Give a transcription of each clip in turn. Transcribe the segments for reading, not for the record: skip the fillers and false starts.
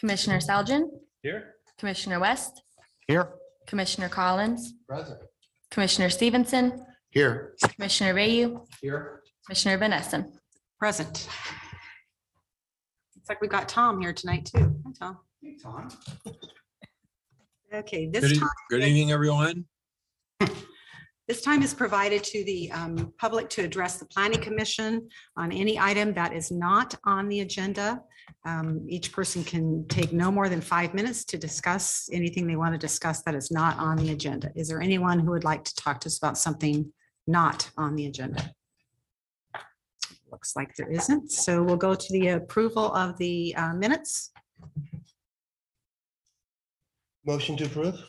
Commissioner Seljan, Here. Commissioner West, Here. Commissioner Collins, Present. Commissioner Stevenson, Here. Commissioner Vayu, Here. Commissioner Van Essen. Present. Looks like we got Tom here tonight too. Hi, Tom. Hey, Tom. Okay, Good evening, everyone. this time is provided to the public to address the planning commission on any item that is not on the agenda. Each person can take no more than 5 minutes to discuss anything they want to discuss that is not on the agenda. Is there anyone who would like to talk to us about something not on the agenda? Looks like there isn't. So we'll go to the approval of the minutes. Motion to approve?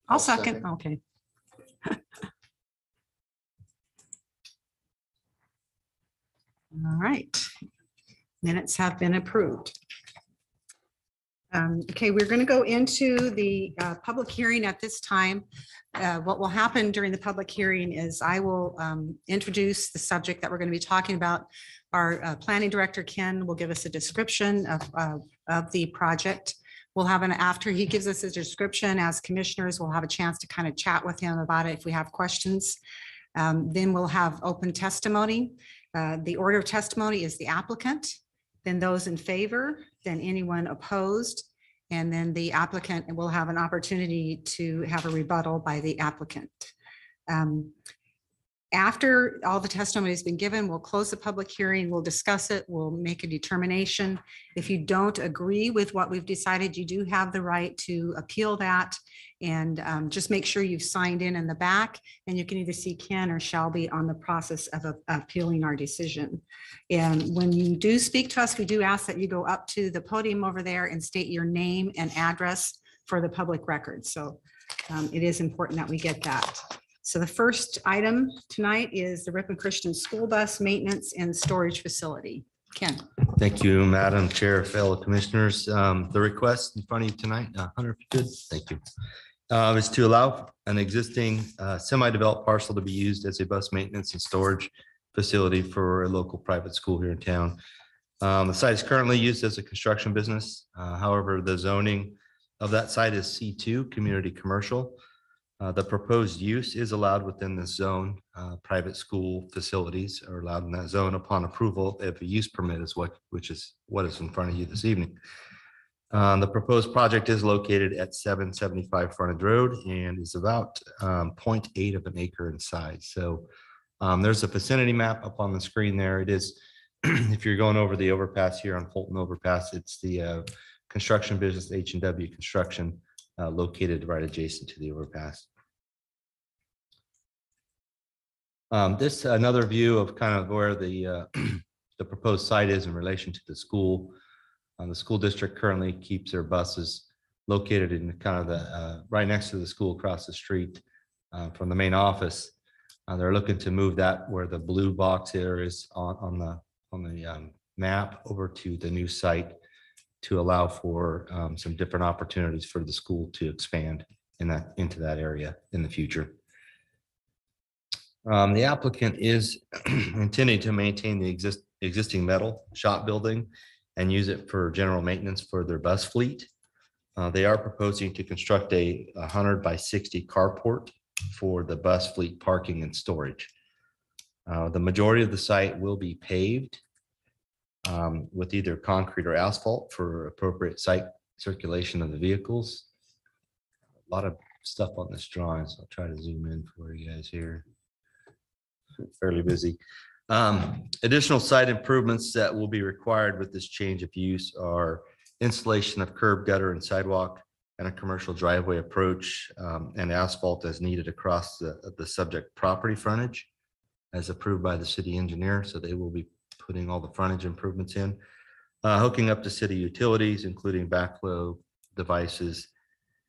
I'll second. Okay. All right. Minutes have been approved. Okay, we're going to go into the public hearing at this time. What will happen during the public hearing is I will introduce the subject that we're going to be talking about. Our planning director, Ken, will give us a description of the project. We'll have after he gives us a description, as commissioners, we'll have a chance to kind of chat with him about it if we have questions. Then we'll have open testimony. The order of testimony is the applicant, then those in favor, then anyone opposed, and then the applicant will have an opportunity to have a rebuttal by the applicant. After all the testimony has been given, we'll close the public hearing, we'll discuss it, we'll make a determination. If you don't agree with what we've decided, you do have the right to appeal that. And just make sure you've signed in the back, and you can either see Ken or Shelby on the process of appealing our decision. And when you do speak to us, we do ask that you go up to the podium over there and state your name and address for the public record. So it is important that we get that. So the first item tonight is the Ripon Christian School Bus Maintenance and Storage Facility. Ken. Thank you, Madam Chair, fellow commissioners. The request in front of you tonight, Hunter, if you could, thank you, is to allow an existing semi-developed parcel to be used as a bus maintenance and storage facility for a local private school here in town. The site is currently used as a construction business. However, the zoning of that site is C2, community commercial. The proposed use is allowed within this zone. Private school facilities are allowed in that zone upon approval if a use permit is which is what is in front of you this evening. The proposed project is located at 775 Frontage Road and is about 0.8 of an acre in size. So there's a vicinity map up on the screen there. It is, if you're going over the overpass here on Fulton Overpass, it's the construction business H&W Construction located right adjacent to the overpass. This another view of kind of where the proposed site is in relation to the school. The school district currently keeps their buses located in kind of the right next to the school across the street from the main office. They're looking to move that where the blue box here is on the map over to the new site to allow for some different opportunities for the school to expand into that area in the future. The applicant is intending to maintain the existing metal shop building and use it for general maintenance for their bus fleet. They are proposing to construct a 100 by 60 carport for the bus fleet parking and storage. The majority of the site will be paved with either concrete or asphalt for appropriate site circulation of the vehicles. A lot of stuff on this drawing, so I'll try to zoom in for you guys here. Fairly busy. Additional site improvements that will be required with this change of use are installation of curb, gutter, and sidewalk, and a commercial driveway approach, and asphalt as needed across the subject property frontage as approved by the city engineer. So they will be putting all the frontage improvements in, hooking up to city utilities, including backflow devices,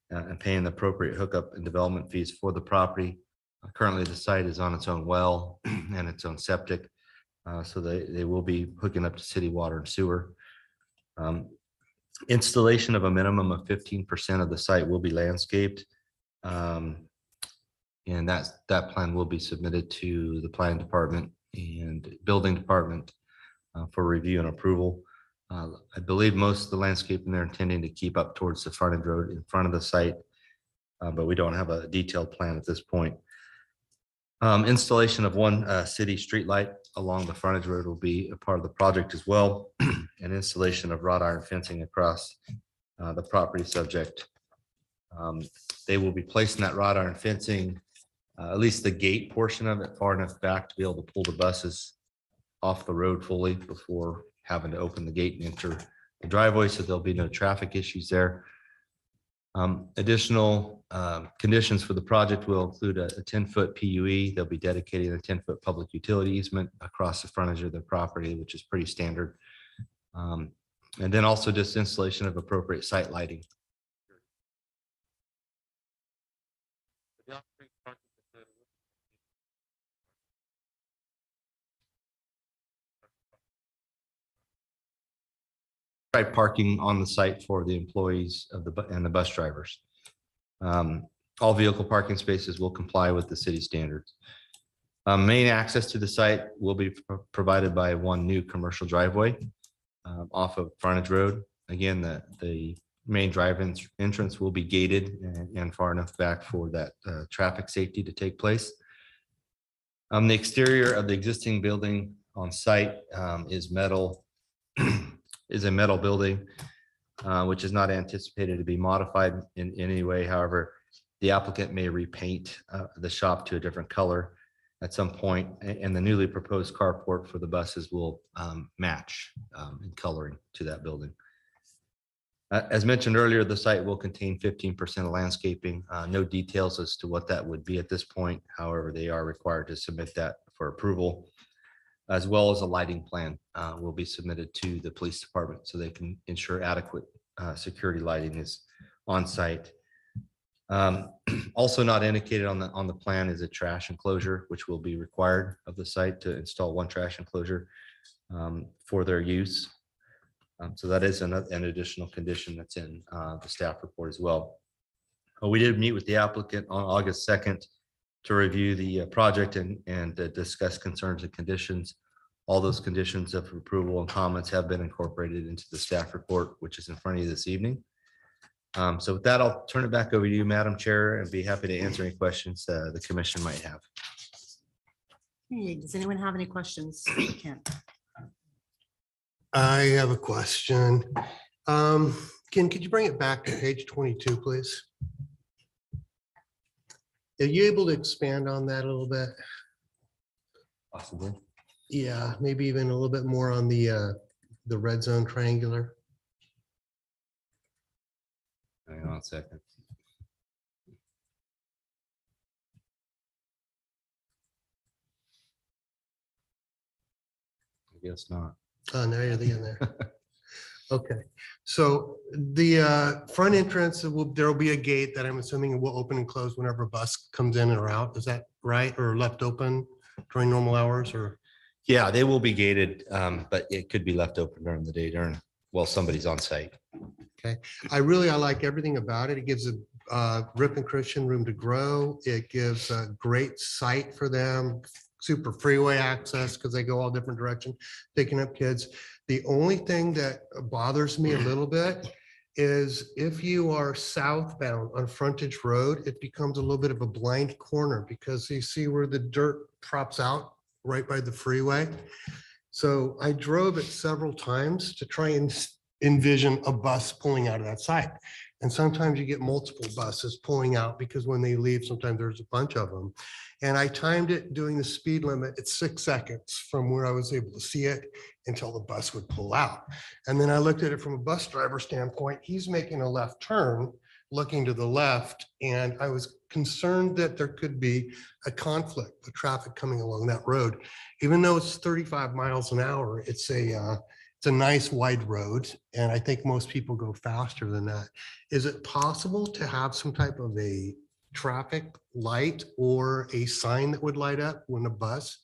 and paying the appropriate hookup and development fees for the property. Currently, the site is on its own well and its own septic, so they will be hooking up to city water and sewer. Installation of a minimum of 15% of the site will be landscaped, and that plan will be submitted to the planning department and building department for review and approval. I believe most of the landscaping they're intending to keep up towards the frontage road in front of the site, but we don't have a detailed plan at this point. Installation of one city street light along the frontage road will be a part of the project as well, and installation of wrought iron fencing across the property subject. They will be placing that wrought iron fencing, at least the gate portion of it, far enough back to be able to pull the buses off the road fully before having to open the gate and enter the driveway, so there'll be no traffic issues there. Additional conditions for the project will include a 10-foot PUE. They'll be dedicating a 10-foot public utility easement across the frontage of their property, which is pretty standard. And then also just installation of appropriate site lighting. Parking on the site for the employees of the bus drivers. All vehicle parking spaces will comply with the city standards. Main access to the site will be provided by one new commercial driveway off of frontage road. Again, the main entrance will be gated and far enough back for that traffic safety to take place. The exterior of the existing building on site is metal. Is a metal building, which is not anticipated to be modified in any way. However, the applicant may repaint the shop to a different color at some point, and the newly proposed carport for the buses will match in coloring to that building. As mentioned earlier, the site will contain 15% of landscaping. No details as to what that would be at this point. However, they are required to submit that for approval, as well as a lighting plan will be submitted to the police department so they can ensure adequate security lighting is on site. Also not indicated on the plan is a trash enclosure, which will be required of the site to install one trash enclosure for their use. So that is an additional condition that's in the staff report as well. We did meet with the applicant on August 2nd to review the project and discuss concerns and conditions. All those conditions of approval and comments have been incorporated into the staff report, which is in front of you this evening. So with that, I'll turn it back over to you, Madam Chair, and be happy to answer any questions the commission might have. Hey, does anyone have any questions? Kent? I have a question. Ken, could you bring it back to page 22, please? Are you able to expand on that a little bit? Possibly. Yeah, maybe even a little bit more on the red zone triangular. Hang on a second. I guess not. Oh, now you're in there. Okay, so the front entrance, there will be a gate that I'm assuming will open and close whenever a bus comes in or out. Is that right? Or left open during normal hours or? Yeah, they will be gated, but it could be left open during the day while somebody's on site. Okay, I like everything about it. It gives a Ripon Christian room to grow. It gives a great site for them, super freeway access because they go all different directions, picking up kids. The only thing that bothers me a little bit is if you are southbound on frontage road, it becomes a little bit of a blind corner because you see where the dirt props out right by the freeway. So I drove it several times to try and envision a bus pulling out of that site. And sometimes you get multiple buses pulling out because when they leave, sometimes there's a bunch of them. And I timed it doing the speed limit at 6 seconds from where I was able to see it until the bus would pull out. And then I looked at it from a bus driver standpoint. He's making a left turn, looking to the left. And I was concerned that there could be a conflict with traffic coming along that road. Even though it's 35 miles an hour, it's a nice wide road. And I think most people go faster than that. Is it possible to have some type of a traffic light or a sign that would light up when a bus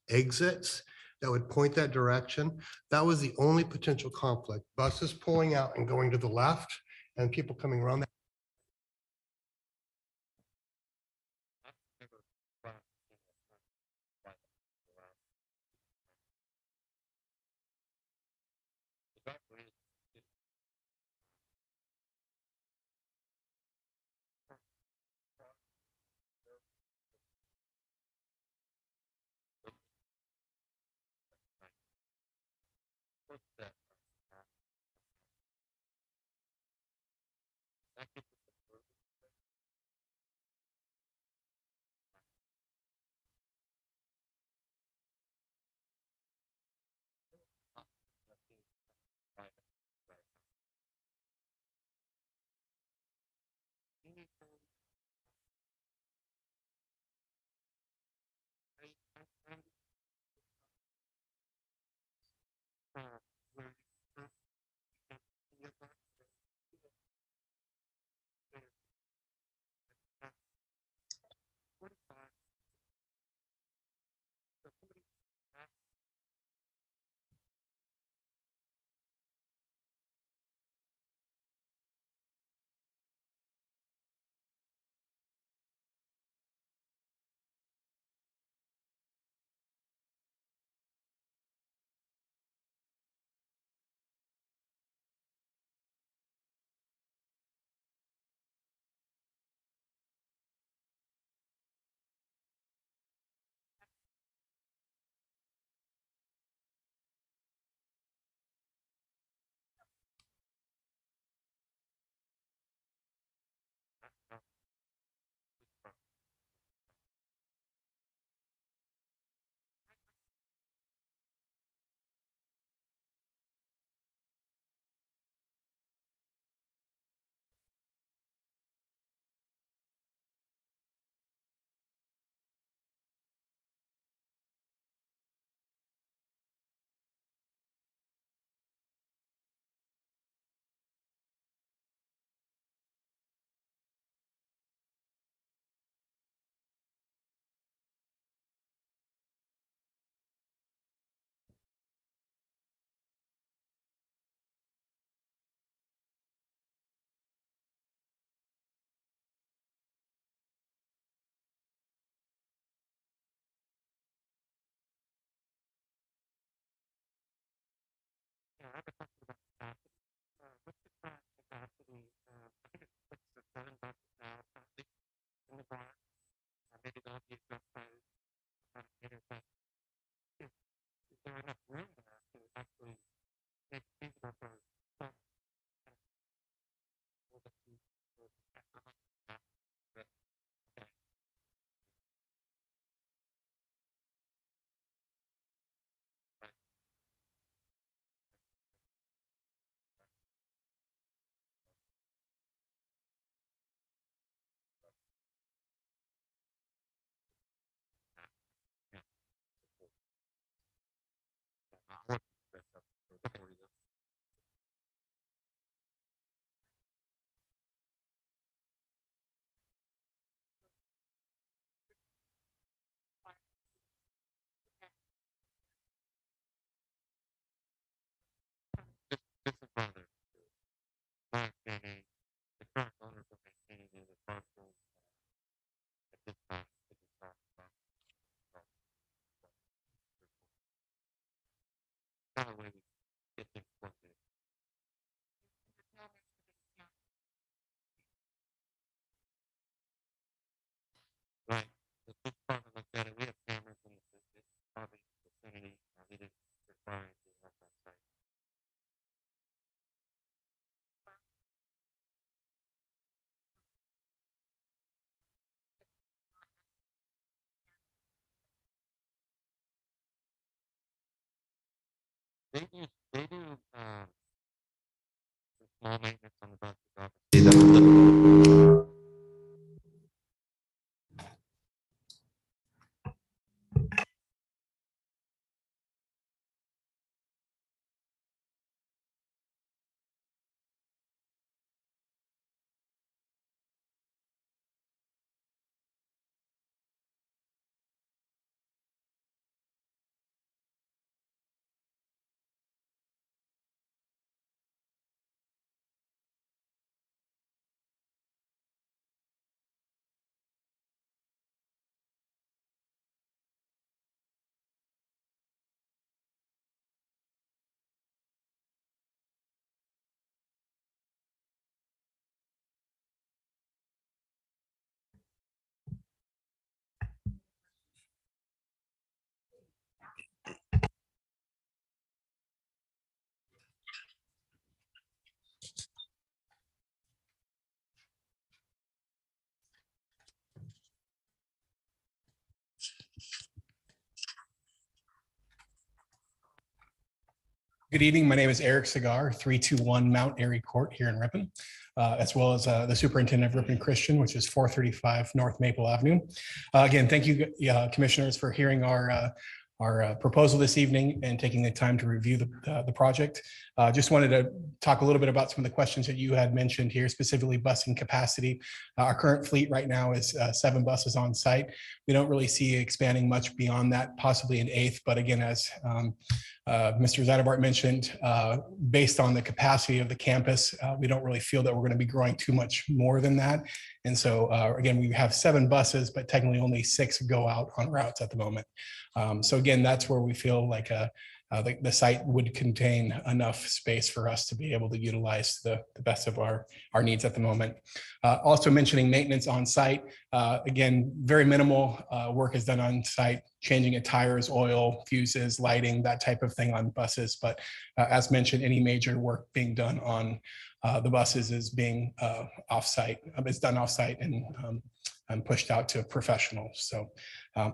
exits that would point that direction? That was the only potential conflict. Buses pulling out and going to the left and people coming around that. Good evening. My name is Eric Cigar, 321 Mount Airy Court here in Ripon, as well as the superintendent of Ripon Christian, which is 435 North Maple Avenue. Again, thank you, commissioners, for hearing our proposal this evening and taking the time to review the project. Just wanted to talk a little bit about some of the questions that you had mentioned here, specifically busing capacity. Our current fleet right now is 7 buses on site. We don't really see expanding much beyond that, possibly an 8th. But again, as Mr. Zadabart mentioned, based on the capacity of the campus, we don't really feel that we're going to be growing too much more than that. And so again, we have 7 buses, but technically only 6 go out on routes at the moment. So again, that's where we feel like the site would contain enough space for us to be able to utilize the best of our needs at the moment. Also mentioning maintenance on site. Again, very minimal work is done on site, changing of tires, oil, fuses, lighting, that type of thing on buses. But as mentioned, any major work being done on the buses is being offsite. It's done offsite and pushed out to professionals. So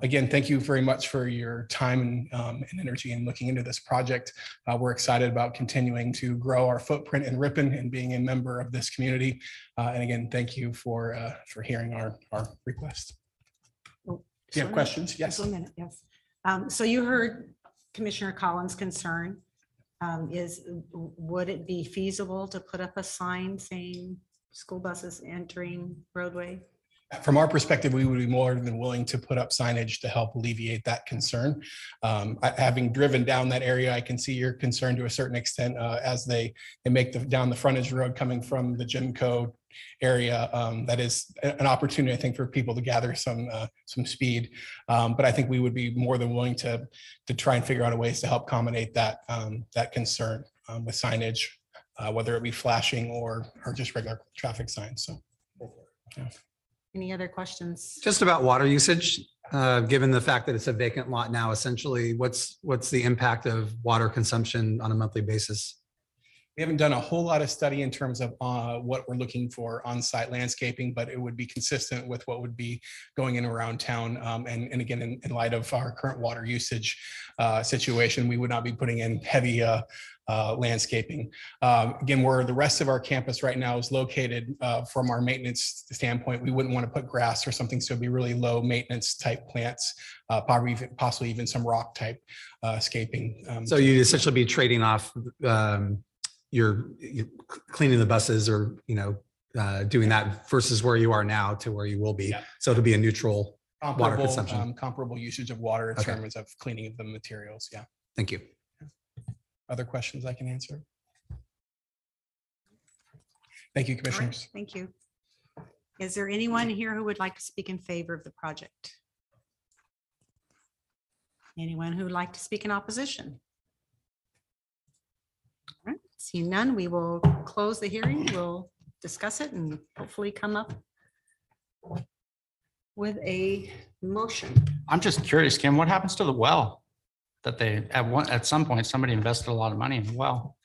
again, thank you very much for your time and energy in looking into this project. We're excited about continuing to grow our footprint in Ripon and being a member of this community. And again, thank you for hearing our request. Oh, Do you have so- questions? Yes. just 1 minute, yes. So you heard Commissioner Collins' concern. Would it be feasible to put up a sign saying school buses entering roadway? From our perspective, we would be more than willing to put up signage to help alleviate that concern. Having driven down that area, I can see your concern to a certain extent as they make down the frontage road coming from the Gymco area. That is an opportunity, I think, for people to gather some speed. But I think we would be more than willing to try and figure out ways to help accommodate that concern with signage, whether it be flashing or just regular traffic signs. So, yeah. Any other questions? Just about water usage, given the fact that it's a vacant lot now, essentially, what's the impact of water consumption on a monthly basis? We haven't done a whole lot of study in terms of what we're looking for on-site landscaping, but it would be consistent with what would be going in around town. And again, in light of our current water usage situation, we would not be putting in heavy landscaping. Again, where the rest of our campus right now is located from our maintenance standpoint, we wouldn't want to put grass or something, so it'd be really low maintenance type plants, possibly even some rock type scaping. So you'd essentially be trading off you're cleaning the buses or, doing that versus where you are now to where you will be. Yeah. So it'll be a neutral water comparable, consumption. comparable usage of water in Okay. terms of cleaning of the materials. Yeah. Thank you. Other questions I can answer? Thank you, All right, commissioners. thank you. Is there anyone here who would like to speak in favor of the project? Anyone who would like to speak in opposition? All right, seeing none, we will close the hearing. We'll discuss it and hopefully come up with a motion. I'm just curious, Kim, what happens to the well that they, at some point, somebody invested a lot of money in the well?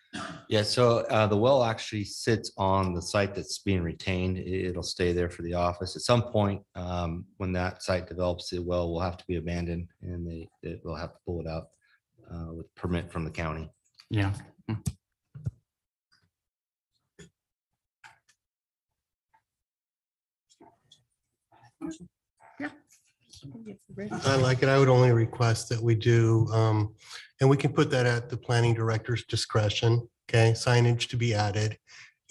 Yeah, so the well actually sits on the site that's being retained. It'll stay there for the office. At some point, when that site develops, the well will have to be abandoned and they will have to pull it out with permit from the county. Yeah. I like it. I would only request that we do, and we can put that at the planning director's discretion, okay? Signage to be added,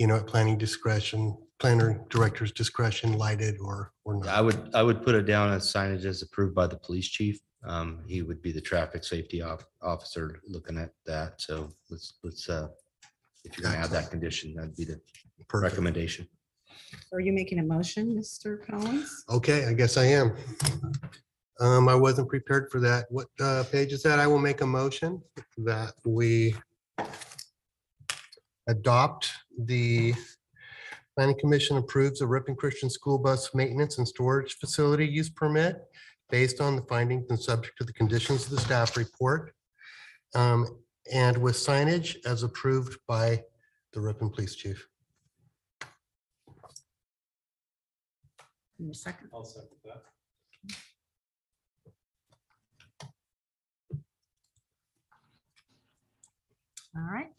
at planning discretion, planner director's discretion, lighted or not. I would put it down as signage as approved by the police chief. He would be the traffic safety officer looking at that. So let's if you're gonna add that condition, that'd be the Perfect. recommendation. Are you making a motion, Mr. Collins? Okay, I guess I am. I wasn't prepared for that. What page is that? I will make a motion that we adopt the planning commission approves a Ripon Christian School Bus Maintenance and Storage Facility Use Permit based on the findings and subject to the conditions of the staff report, and with signage as approved by the Ripon Police Chief. In a second. I'll second that. All right.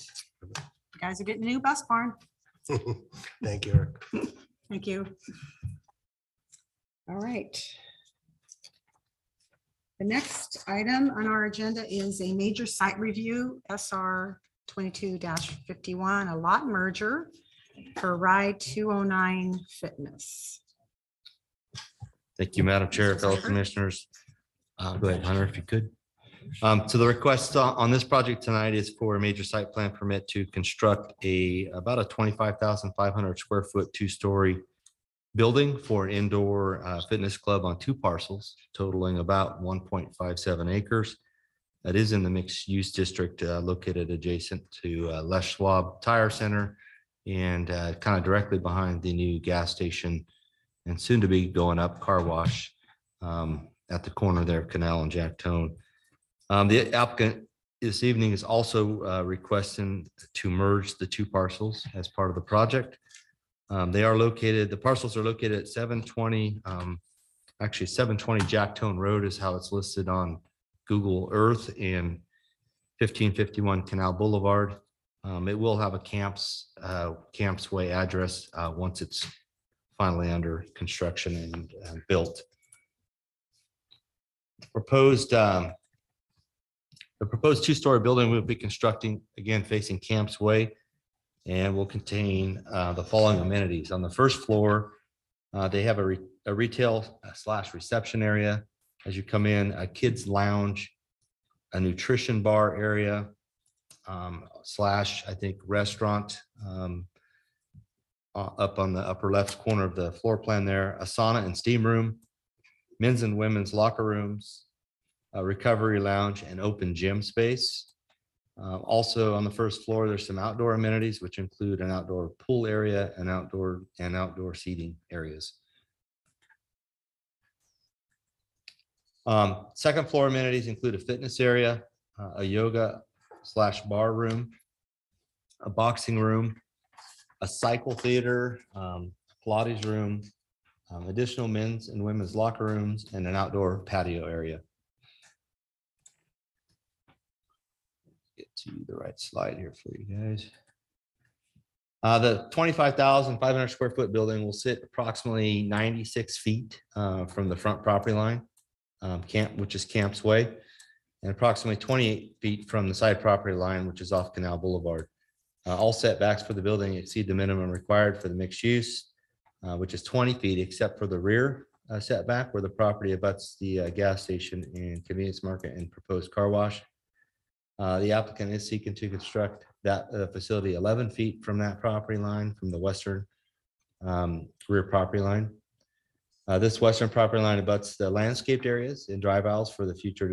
You guys are getting a new bus barn. Thank you, Eric. Thank you. All right. The next item on our agenda is a major site review, SR 22-51, a lot merger for Ride 209 Fitness. Thank you, Madam Chair, Mr. fellow Seibert? commissioners. Go ahead, Hunter, if you could. So the request on this project tonight is for a major site plan permit to construct about a 25,500 square foot, 2-story building for an indoor fitness club on 2 parcels totaling about 1.57 acres. That is in the mixed use district located adjacent to Les Schwab Tire Center and kind of directly behind the new gas station and soon to be going up car wash at the corner there of Canal and Jack Tone. The applicant this evening is also requesting to merge the 2 parcels as part of the project. The parcels are located at 720, actually 720 Jack Tone Road is how it's listed on Google Earth, and 1551 Canal Boulevard. It will have a Camps Way address once it's finally under construction and built. The proposed 2-story building will be constructing, again, facing Camps Way, and will contain the following amenities. On the first floor, they have a retail / reception area. As you come in, a kids lounge, a nutrition bar area, / I think restaurant up on the upper left corner of the floor plan there, a sauna and steam room, men's and women's locker rooms, a recovery lounge, and open gym space. Also on the first floor, there's some outdoor amenities, which include an outdoor pool area and outdoor seating areas. Second floor amenities include a fitness area, a yoga / bar room, a boxing room, a cycle theater, Pilates room, additional men's and women's locker rooms, and an outdoor patio area. Get to the right slide here for you guys. The 25,500 square foot building will sit approximately 96 feet from the front property line, which is Camps Way, and approximately 28 feet from the side property line, which is off Canal Boulevard. All setbacks for the building exceed the minimum required for the mixed use, which is 20 feet, except for the rear setback where the property abuts the gas station and convenience market and proposed car wash. The applicant is seeking to construct that facility 11 feet from that property line, from the western rear property line. This western property line abuts the landscaped areas and drive aisles for the future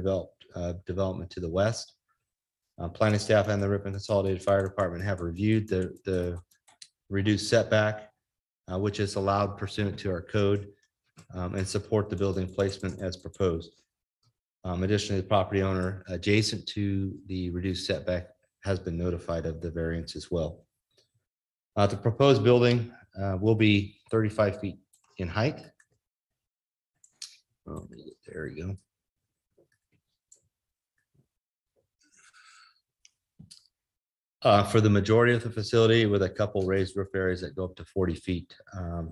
development to the west. Planning staff and the Ripon Consolidated Fire Department have reviewed the reduced setback, which is allowed pursuant to our code, and support the building placement as proposed. Additionally, the property owner adjacent to the reduced setback has been notified of the variance as well. The proposed building will be 35 feet in height. Oh, there we go. For the majority of the facility, with a couple raised roof areas that go up to 40 feet,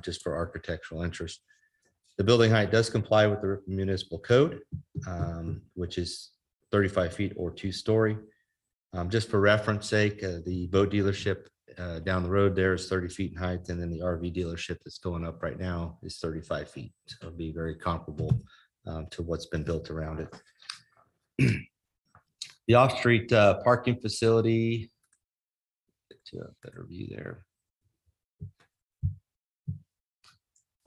just for architectural interest. The building height does comply with the Ripon Municipal Code, which is 35 feet or 2-story. Just for reference sake, the boat dealership down the road there is 30 feet in height, and then the RV dealership that's going up right now is 35 feet. So it'll be very comparable to what's been built around it. The off-street parking facility, get to a better view there.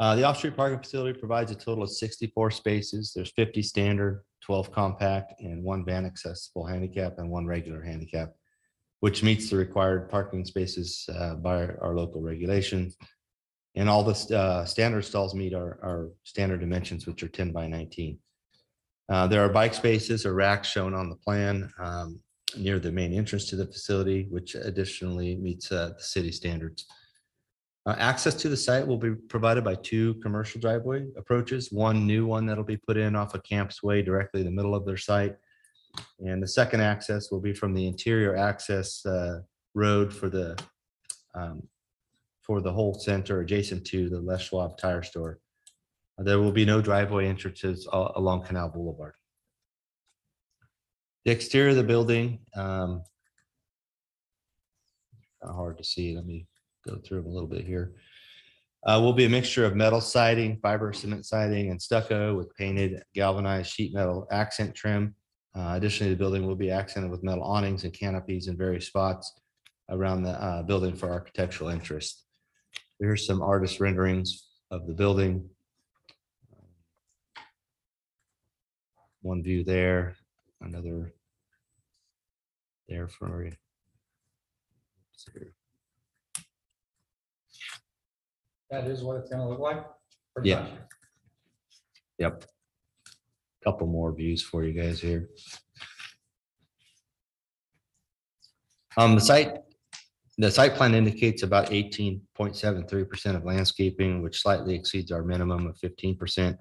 The off-street parking facility provides a total of 64 spaces. There's 50 standard, 12 compact, and 1 van accessible handicap and 1 regular handicap, which meets the required parking spaces by our local regulations. And all the standard stalls meet our standard dimensions, which are 10 by 19. There are bike spaces or racks shown on the plan near the main entrance to the facility, which additionally meets the city standards. Access to the site will be provided by 2 commercial driveway approaches, one new one that'll be put in off of Camps Way directly in the middle of their site, And the second access will be from the interior access road for the whole center adjacent to the Les Schwab Tire Store. There will be no driveway entrances along Canal Boulevard. The exterior of the building, kind of hard to see. Let me go through them a little bit here. Will be a mixture of metal siding, fiber cement siding, and stucco with painted galvanized sheet metal accent trim. Additionally, the building will be accented with metal awnings and canopies in various spots around the building for architectural interest. Here's some artist renderings of the building. One view there, another there for you. That is what it's gonna look like? Yeah. Yep. Couple more views for you guys here. The site plan indicates about 18.73% of landscaping, which slightly exceeds our minimum of 15%.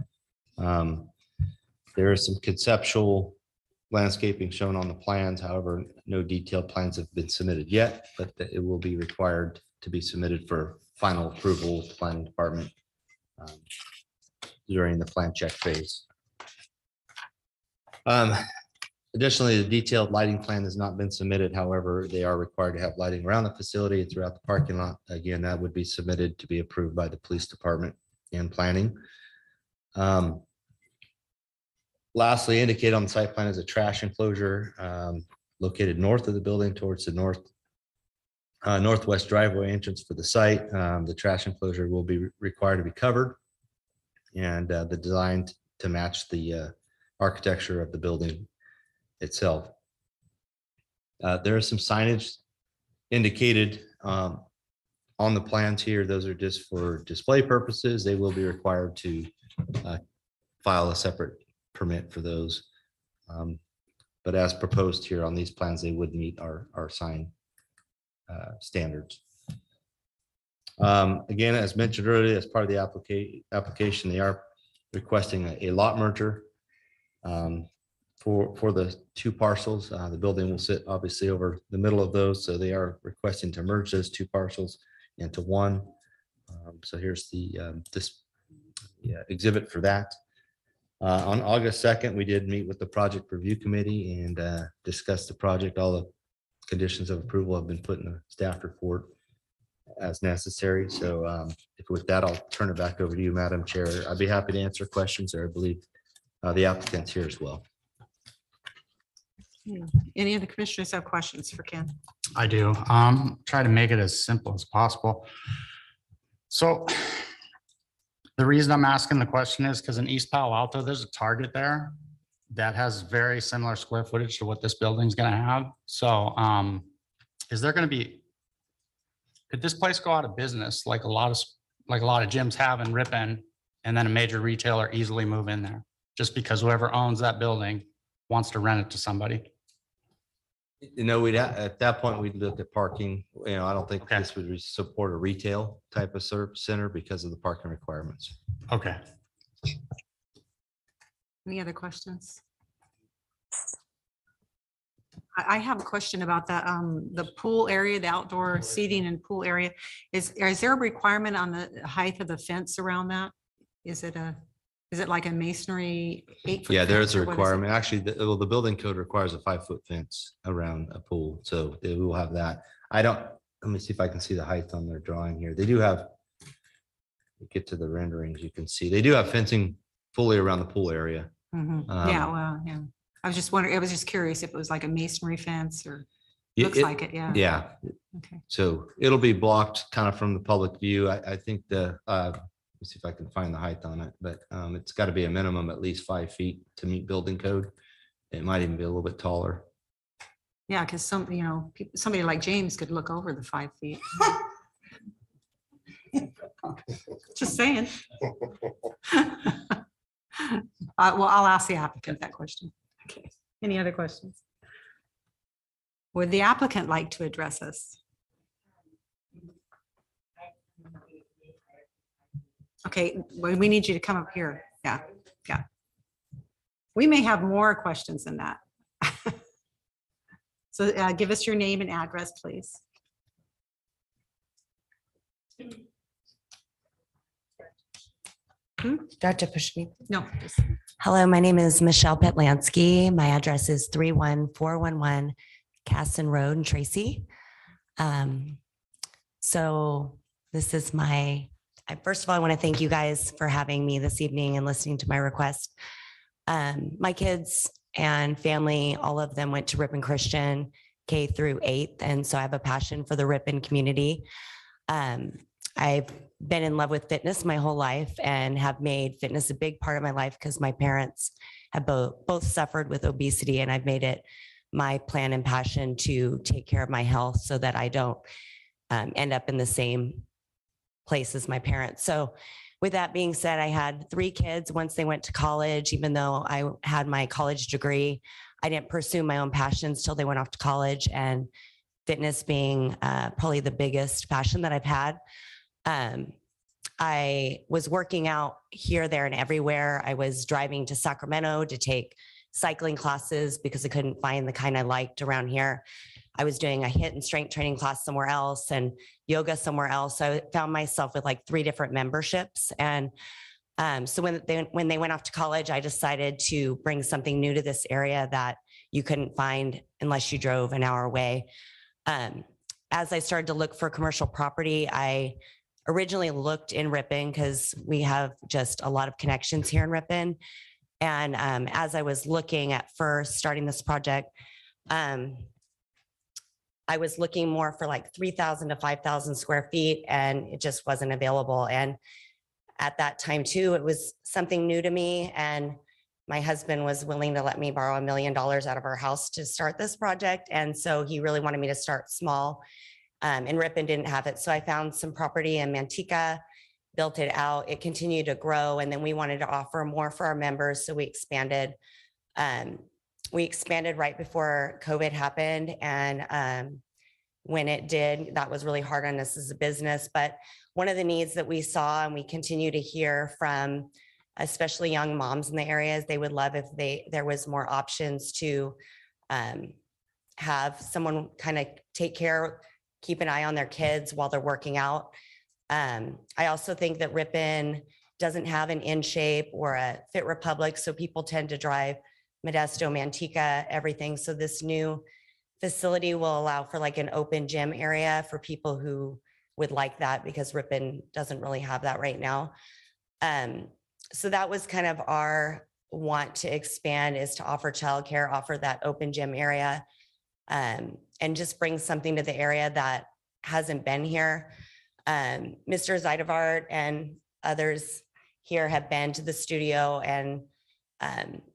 There is some conceptual landscaping shown on the plans. However, no detailed plans have been submitted yet, but it will be required to be submitted for final approval with the planning department during the plan check phase. Additionally, the detailed lighting plan has not been submitted. However, they are required to have lighting around the facility and throughout the parking lot. Again, that would be submitted to be approved by the police department and planning. Lastly, indicated on the site plan is a trash enclosure located north of the building towards the northwest driveway entrance for the site. The trash enclosure will be required to be covered and the design to match the architecture of the building itself. There is some signage indicated on the plans here. Those are just for display purposes. They will be required to file a separate permit for those. But as proposed here on these plans, they would meet our sign standards. Again, as mentioned earlier, as part of the application, they are requesting a lot merger for the two parcels. The building will sit obviously over the middle of those, so they are requesting to merge those two parcels into one. So here's the exhibit for that. On August 2nd, we did meet with the project review committee and discuss the project. All the conditions of approval have been put in the staff report as necessary. So with that, I'll turn it back over to you, Madam Chair. I'd be happy to answer questions, or I believe the applicant's here as well. Any of the commissioners have questions for Ken? I do. Try to make it as simple as possible. So the reason I'm asking the question is because in East Palo Alto, there's a Target there that has very similar square footage to what this building's gonna have. So is there gonna be, could this place go out of business like a lot of gyms have in Ripon, and then a major retailer easily move in there just because whoever owns that building wants to rent it to somebody? You know, at that point, we'd look at parking. You know, I don't think Okay. this would support a retail type of center because of the parking requirements. Okay. Any other questions? I have a question about that, the pool area, the outdoor seating and pool area. Is there a requirement on the height of the fence around that? Is it like a masonry 8 foot? Yeah, there's a fence, or what is it? requirement. Actually, the building code requires a 5-foot fence around a pool. So we will have that. Let me see if I can see the height on their drawing here. They do have, get to the renderings, you can see, they do have fencing fully around the pool area. Mhm. Yeah, well, yeah. I was just wondering, I was just curious if it was like a masonry fence or looks like it, yeah. Yeah, Okay. so it'll be blocked kind of from the public view. I think let's see if I can find the height on it, but it's got to be a minimum at least 5 feet to meet building code. It might even be a little bit taller. Yeah, because somebody like James could look over the 5 feet. Just saying. Well, I'll ask the applicant that question. Okay. Any other questions? Would the applicant like to address us? Okay, well, we need you to come up here. Yeah, yeah. We may have more questions than that. So give us your name and address, please. Dr. Pushki. No, just- Hello, my name is Michelle Petlansky. My address is 31411 Casson Road in Tracy. So this is first of all, I want to thank you guys for having me this evening and listening to my request. My kids and family, all of them went to Ripon Christian K through 8th. And so I have a passion for the Ripon community. I've been in love with fitness my whole life and have made fitness a big part of my life because my parents have both suffered with obesity, and I've made it my plan and passion to take care of my health so that I don't end up in the same place as my parents. So with that being said, I had 3 kids once they went to college. Even though I had my college degree, I didn't pursue my own passions till they went off to college, and fitness being probably the biggest passion that I've had. I was working out here, there, and everywhere. I was driving to Sacramento to take cycling classes because I couldn't find the kind I liked around here. I was doing a HIIT and strength training class somewhere else and yoga somewhere else. So I found myself with like 3 different memberships. And so when they went off to college, I decided to bring something new to this area that you couldn't find unless you drove an hour away. As I started to look for commercial property, I originally looked in Ripon because we have just a lot of connections here in Ripon. And as I was looking at first starting this project, I was looking more for like 3,000 to 5,000 square feet, and it just wasn't available. And at that time too, it was something new to me. And my husband was willing to let me borrow $1 million out of our house to start this project. And so he really wanted me to start small. And Ripon didn't have it. So I found some property in Manteca, built it out. It continued to grow. And then we wanted to offer more for our members. So we expanded. We expanded right before COVID happened. And when it did, that was really hard on us as a business. But one of the needs that we saw, and we continue to hear from especially young moms in the areas, they would love if there was more options to have someone kind of take care, keep an eye on their kids while they're working out. I also think that Ripon doesn't have an In Shape or a Fit Republic, so people tend to drive Modesto, Manteca, everything. So this new facility will allow for like an open gym area for people who would like that, because Ripon doesn't really have that right now. So that was kind of our want to expand, is to offer childcare, offer that open gym area, and just bring something to the area that hasn't been here. Mr. Zeidevart and others here have been to the studio, and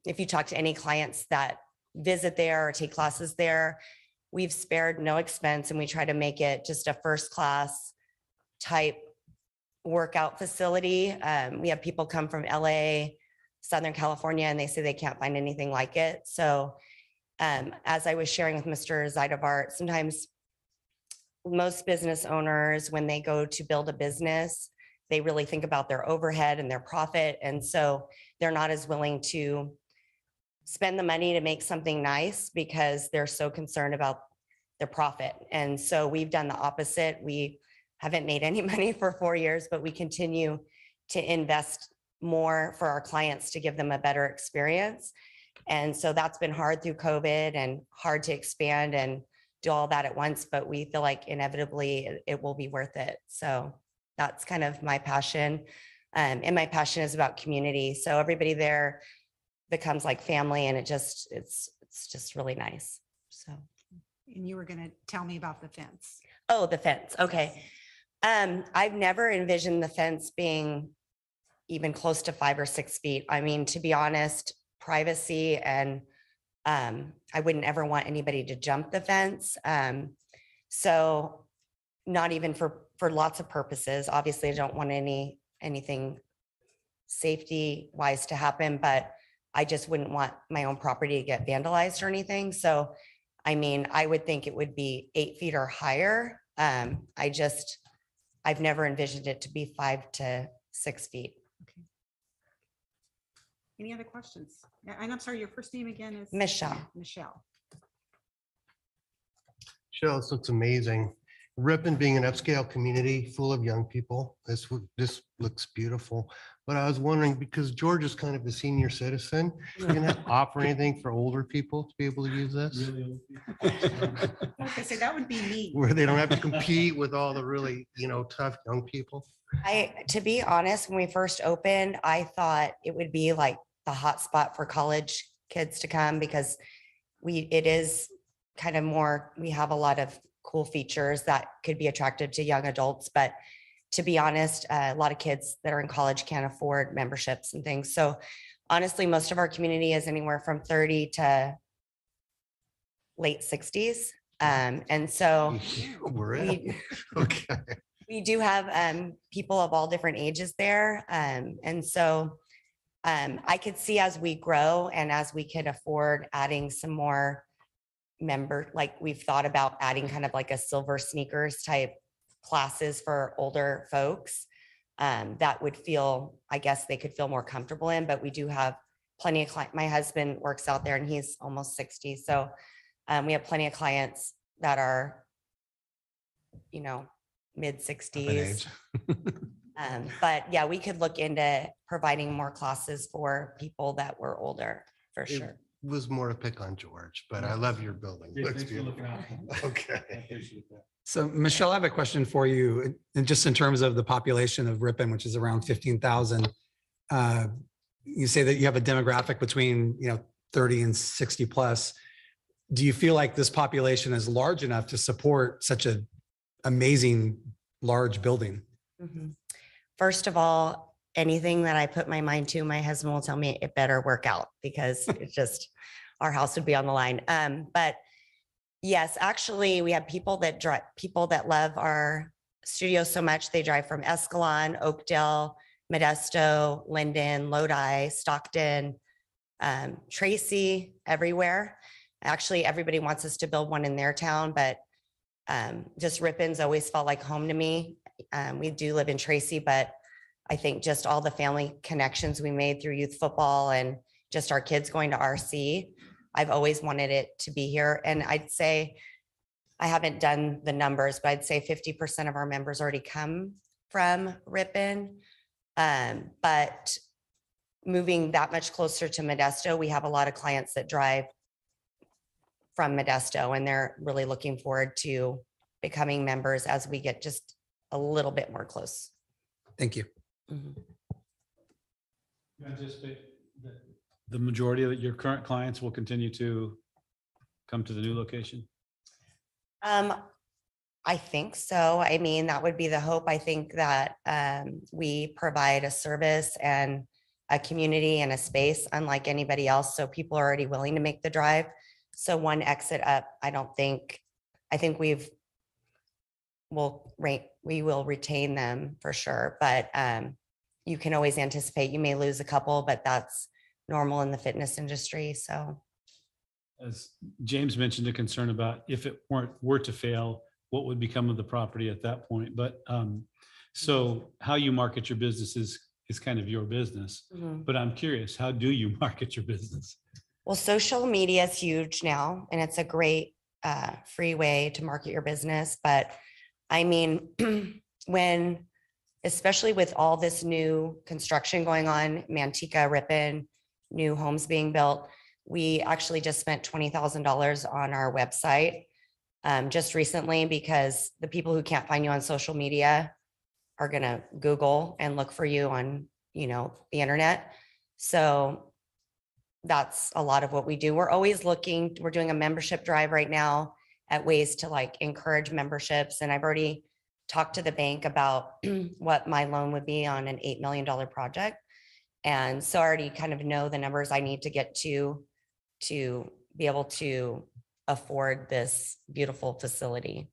if you talk to any clients that visit there or take classes there, we've spared no expense, and we try to make it just a first class type workout facility. We have people come from LA, Southern California, and they say they can't find anything like it. So as I was sharing with Mr. Zeidevart, sometimes most business owners, when they go to build a business, they really think about their overhead and their profit. And so they're not as willing to spend the money to make something nice because they're so concerned about their profit. And so we've done the opposite. We haven't made any money for 4 years, but we continue to invest more for our clients to give them a better experience. And so that's been hard through COVID and hard to expand and do all that at once, but we feel like inevitably it will be worth it. So that's kind of my passion. And my passion is about community. So everybody there becomes like family, and it's just really nice. So. And you were going to tell me about the fence. Oh, the fence. Okay. I've never envisioned the fence being even close to 5 or 6 feet. I mean, to be honest, privacy, and I wouldn't ever want anybody to jump the fence. So not even for lots of purposes. Obviously, I don't want anything safety wise to happen, but I just wouldn't want my own property to get vandalized or anything. So, I mean, I would think it would be 8 feet or higher. I've never envisioned it to be 5 to 6 feet. Okay. Any other questions? And I'm sorry, your first name again is? Michelle. Michelle. Michelle, this looks amazing. Ripon being an upscale community full of young people, this looks beautiful. But I was wondering, because George is kind of a senior citizen, you gonna offer anything for older people to be able to use this? Okay, so that would be me. Where they don't have to compete with all the really, tough young people? To be honest, when we first opened, I thought it would be like the hot spot for college kids to come because it is kind of more, we have a lot of cool features that could be attractive to young adults. But to be honest, a lot of kids that are in college can't afford memberships and things. So honestly, most of our community is anywhere from 30 to late 60s. And so We're in. we, Okay. we do have people of all different ages there. And so I could see as we grow and as we could afford adding some more like we've thought about adding kind of like a silver sneakers type classes for older folks that would feel, I guess they could feel more comfortable in, but we do have plenty of clients. My husband works out there and he's almost 60. So we have plenty of clients that are, mid 60s. But yeah, we could look into providing more classes for people that were older for It sure. was more to pick on George, but I love your building. Looks beautiful. Okay. So Michelle, I have a question for you. And just in terms of the population of Ripon, which is around 15,000, you say that you have a demographic between, 30 and 60 plus. Do you feel like this population is large enough to support such an amazing large building? Mhm. First of all, anything that I put my mind to, my husband will tell me it better work out because it's just, our house would be on the line. But yes, actually we have people that love our studio so much. They drive from Escalon, Oakdale, Modesto, Linden, Lodi, Stockton, Tracy, everywhere. Actually, everybody wants us to build one in their town, but just Ripon's always felt like home to me. We do live in Tracy, but I think just all the family connections we made through youth football and just our kids going to RC, I've always wanted it to be here. And I'd say, I haven't done the numbers, but I'd say 50% of our members already come from Ripon. But moving that much closer to Modesto, we have a lot of clients that drive from Modesto and they're really looking forward to becoming members as we get just a little bit more close. Thank you. Mhm. You anticipate that the majority of your current clients will continue to come to the new location? I think so. I mean, that would be the hope. I think that we provide a service and a community and a space unlike anybody else. So people are already willing to make the drive. So one exit up, I think we will retain them for sure. But you can always anticipate you may lose a couple, but that's normal in the fitness industry. So As James mentioned, a concern about if it were to fail, what would become of the property at that point? But so how you market your business is kind of your business. mhm. But I'm curious, how do you market your business? Well, social media is huge now, and it's a great free way to market your business. But I mean, especially with all this new construction going on, Manteca, Ripon, new homes being built, we actually just spent $20,000 on our website just recently because the people who can't find you on social media are going to Google and look for you on, the internet. So that's a lot of what we do. We're always looking, we're doing a membership drive right now at ways to encourage memberships. And I've already talked to the bank about what my loan would be on an $8 million project. And so I already kind of know the numbers I need to get to be able to afford this beautiful facility.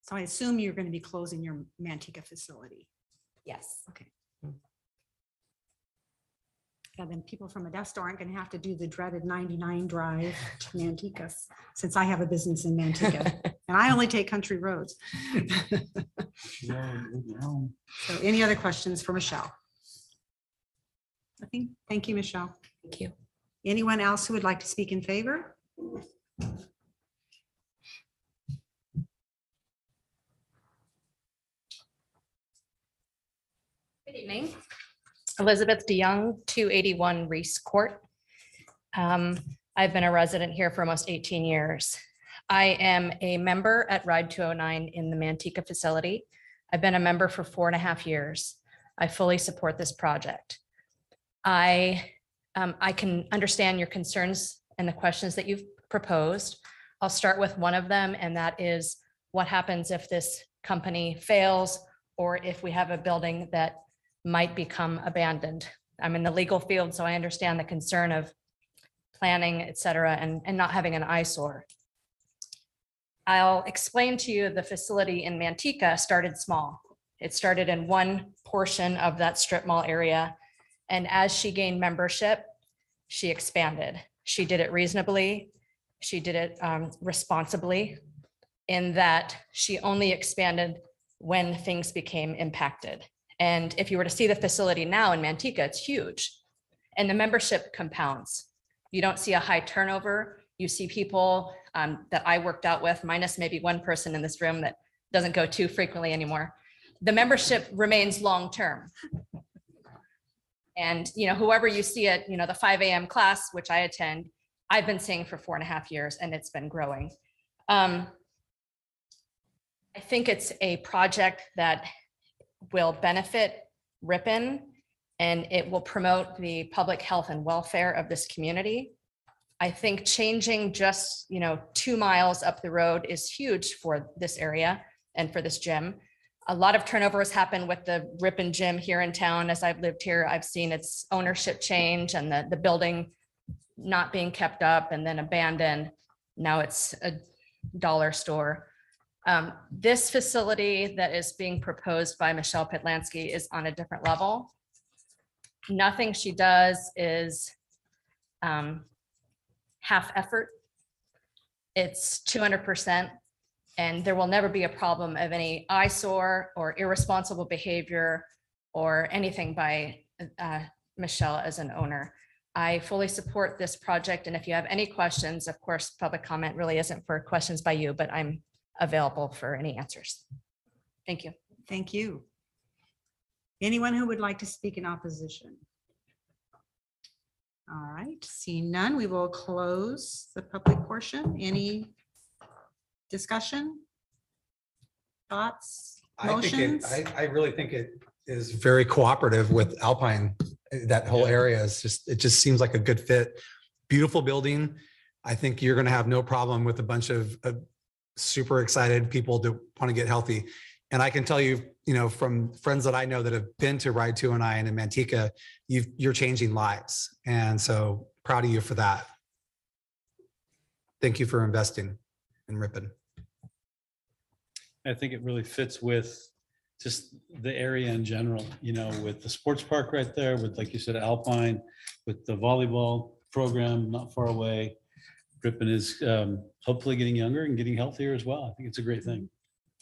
So I assume you're going to be closing your Manteca facility. Yes. Okay. Yeah, then people from Modesto aren't going to have to do the dreaded 99 drive to Manteca, since I have a business in Manteca and I only take country roads. So any other questions for Michelle? Nothing? Thank you, Michelle. Thank you. Anyone else who would like to speak in favor? Evening. Elizabeth DeYoung, 281 Reese Court. I've been a resident here for almost 18 years. I am a member at Ride 209 in the Manteca facility. I've been a member for 4.5 years. I fully support this project. I can understand your concerns and the questions that you've proposed. I'll start with one of them, and that is what happens if this company fails or if we have a building that might become abandoned. I'm in the legal field, so I understand the concern of planning, et cetera, and not having an eyesore. I'll explain to you the facility in Manteca started small. It started in one portion of that strip mall area. And as she gained membership, she expanded. She did it reasonably. She did it responsibly, in that she only expanded when things became impacted. And if you were to see the facility now in Manteca, it's huge. And the membership compounds. You don't see a high turnover. You see people that I worked out with, minus maybe one person in this room that doesn't go too frequently anymore. The membership remains long-term. And whoever you see at the 5 a.m. class, which I attend, I've been seeing for 4.5 years, and it's been growing. I think it's a project that will benefit Ripon, and it will promote the public health and welfare of this community. I think changing just 2 miles up the road is huge for this area and for this gym. A lot of turnover has happened with the Ripon gym here in town. As I've lived here, I've seen its ownership change and the building not being kept up and then abandoned. Now it's a dollar store. This facility that is being proposed by Michelle Pitlansky is on a different level. Nothing she does is half effort. It's 200%, and there will never be a problem of any eyesore or irresponsible behavior or anything by Michelle as an owner. I fully support this project, and if you have any questions, of course, public comment really isn't for questions by you, but I'm available for any answers. Thank you. Thank you. Anyone who would like to speak in opposition? All right, seeing none, we will close the public portion. Any discussion? Thoughts, motions? I really think it is very cooperative with Alpine. That whole area it just seems like a good fit. Beautiful building. I think you're going to have no problem with a bunch of super excited people that want to get healthy. And I can tell you, from friends that I know that have been to Ride 209 in Manteca, you're changing lives. And so proud of you for that. Thank you for investing in Ripon. I think it really fits with just the area in general, with the sports park right there, with, like you said, Alpine, with the volleyball program not far away. Ripon is hopefully getting younger and getting healthier as well. I think it's a great thing.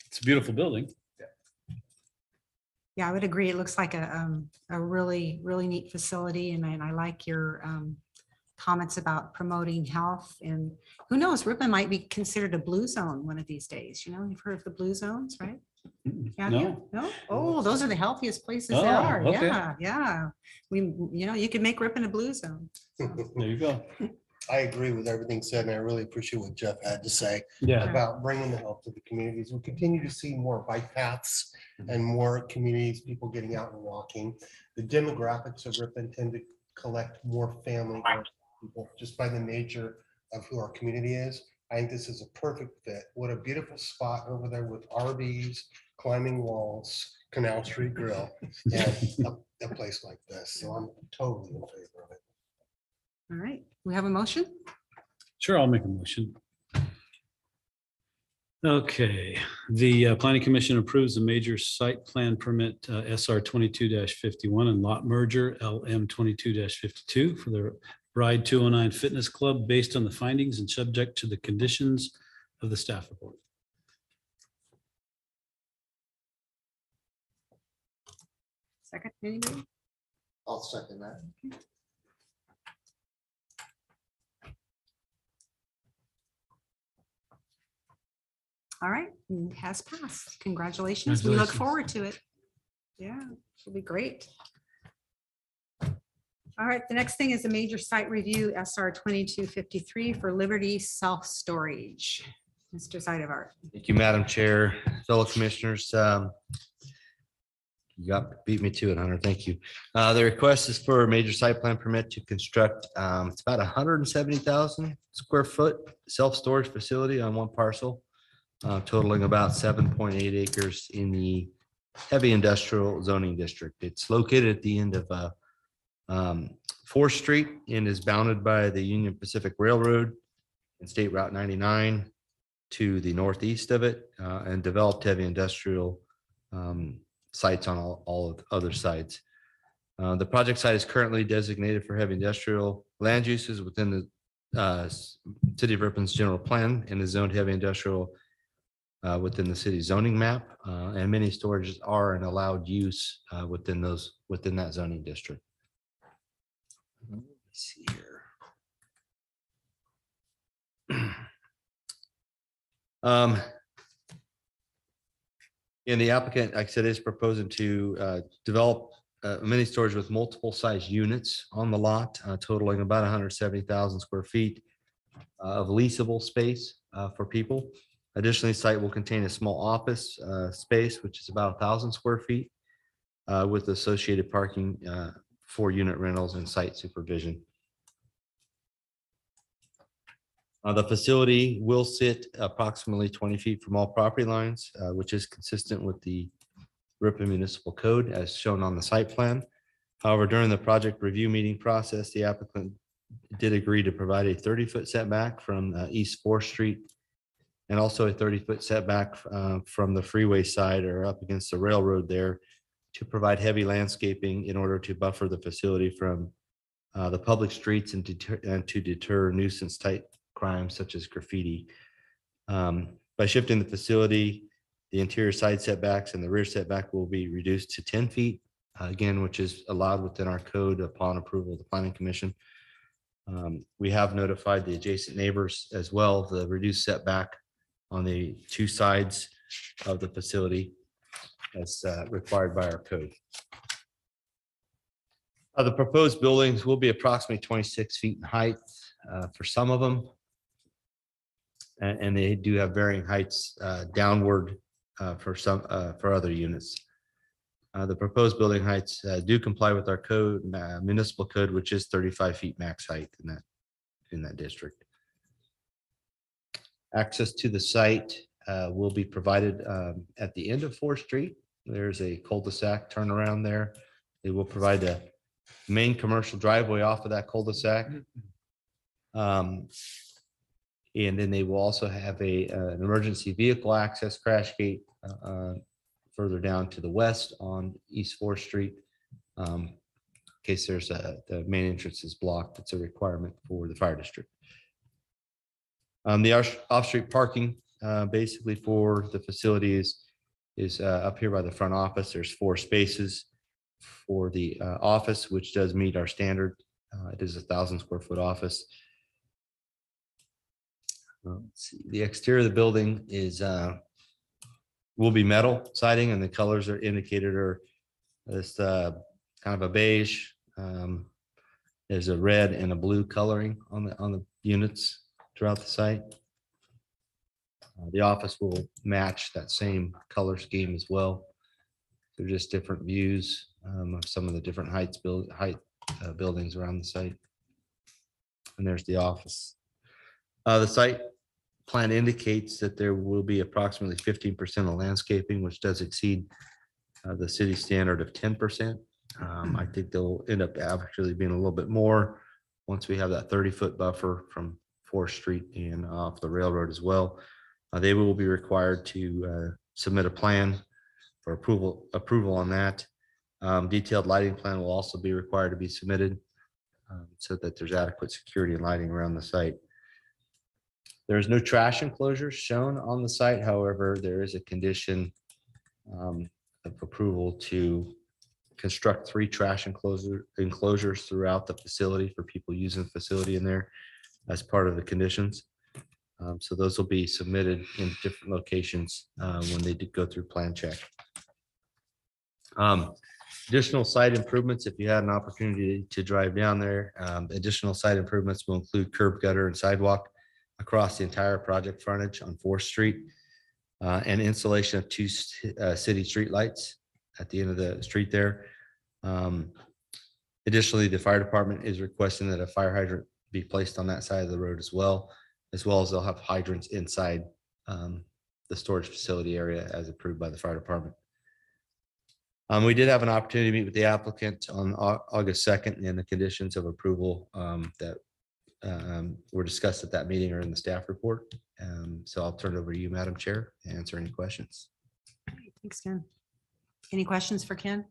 It's a beautiful building. Yeah, I would agree. It looks like a really, really neat facility. And I like your comments about promoting health. And who knows, Ripon might be considered a blue zone one of these days. You've heard of the blue zones, right? Yeah, No. no. Oh, those are the healthiest places Oh, there are. okay. Yeah. You can make Ripon a blue zone. There you go. I agree with everything said, and I really appreciate what Jeff had to say Yeah. about bringing the help to the communities. We continue to see more bike paths and more communities, people getting out and walking. The demographics of Ripon tend to collect more family people just by the nature of who our community is. I think this is a perfect fit. What a beautiful spot over there with RVs, climbing walls, Canal Street Grill, and a place like this. So I'm totally in favor of it. All right, we have a motion. Sure, I'll make a motion. Okay, the Planning Commission approves the major site plan permit SR 22-51 and lot merger LM 22-52 for the Ride 209 Fitness Club based on the findings and subject to the conditions of the staff report. Second, anybody? I'll second that. All right, it has passed. Congratulations. We look Congratulations. forward to it. Yeah, it'll be great. All right, the next thing is a major site review, SR 2253 for Liberty Self-Storage. Mr. Zeidevar. Thank you, Madam Chair, fellow commissioners. You beat me to it, Hunter. Thank you. The request is for a major site plan permit to construct, it's about 170,000 square foot self-storage facility on one parcel, totaling about 7.8 acres in the heavy industrial zoning district. It's located at the end of 4th Street and is bounded by the Union Pacific Railroad and State Route 99 to the northeast of it, and developed heavy industrial sites on all of the other sites. The project site is currently designated for heavy industrial land uses within the City of Ripon's general plan and is zoned heavy industrial within the city zoning map, and many storages are an allowed use within that zoning district. Let's see here. And the applicant, like I said, is proposing to develop mini storage with multiple size units on the lot, totaling about 170,000 square feet of leasable space for people. Additionally, site will contain a small office space, which is about 1,000 square feet, with associated parking for unit rentals and site supervision. The facility will sit approximately 20 feet from all property lines, which is consistent with the Ripon Municipal Code as shown on the site plan. However, during the project review meeting process, the applicant did agree to provide a 30-foot setback from East 4th Street and also a 30-foot setback from the freeway side or up against the railroad there to provide heavy landscaping in order to buffer the facility from the public streets and to deter nuisance type crimes such as graffiti. By shifting the facility, the interior side setbacks and the rear setback will be reduced to 10 feet, again, which is allowed within our code upon approval of the Planning Commission. We have notified the adjacent neighbors as well, the reduced setback on the two sides of the facility as required by our code. The proposed buildings will be approximately 26 feet in height for some of them. And they do have varying heights downward for other units. The proposed building heights do comply with our code, municipal code, which is 35 feet max height in that district. Access to the site will be provided at the end of 4th Street. There's a cul-de-sac turnaround there. They will provide a main commercial driveway off of that cul-de-sac. And then they will also have an emergency vehicle access crash gate further down to the west on East 4th Street. In case the main entrance is blocked, it's a requirement for the fire district. The off-street parking basically for the facility is up here by the front office. There's 4 spaces for the office, which does meet our standard. It is a 1,000 square foot office. Let's see. The exterior of the building will be metal siding, and the colors are indicated are this kind of a beige. There's a red and a blue coloring on the units throughout the site. The office will match that same color scheme as well. They're just different views of some of the different buildings around the site. And there's the office. The site plan indicates that there will be approximately 15% of landscaping, which does exceed the city standard of 10%. I think they'll end up actually being a little bit more once we have that 30-foot buffer from 4th Street and off the railroad as well. They will be required to submit a plan for approval on that. Detailed lighting plan will also be required to be submitted so that there's adequate security and lighting around the site. There's no trash enclosures shown on the site. However, there is a condition of approval to construct 3 trash enclosures throughout the facility for people using the facility in there as part of the conditions. So those will be submitted in different locations when they go through plan check. Additional site improvements, if you had an opportunity to drive down there, additional site improvements will include curb gutter and sidewalk across the entire project frontage on 4th Street, and installation of 2 city streetlights at the end of the street there. Additionally, the fire department is requesting that a fire hydrant be placed on that side of the road as well as they'll have hydrants inside the storage facility area as approved by the fire department. We did have an opportunity to meet with the applicant on August 2nd, and the conditions of approval that were discussed at that meeting are in the staff report. So I'll turn it over to you, Madam Chair, and answer any questions. Thanks, Ken. Any questions for Ken?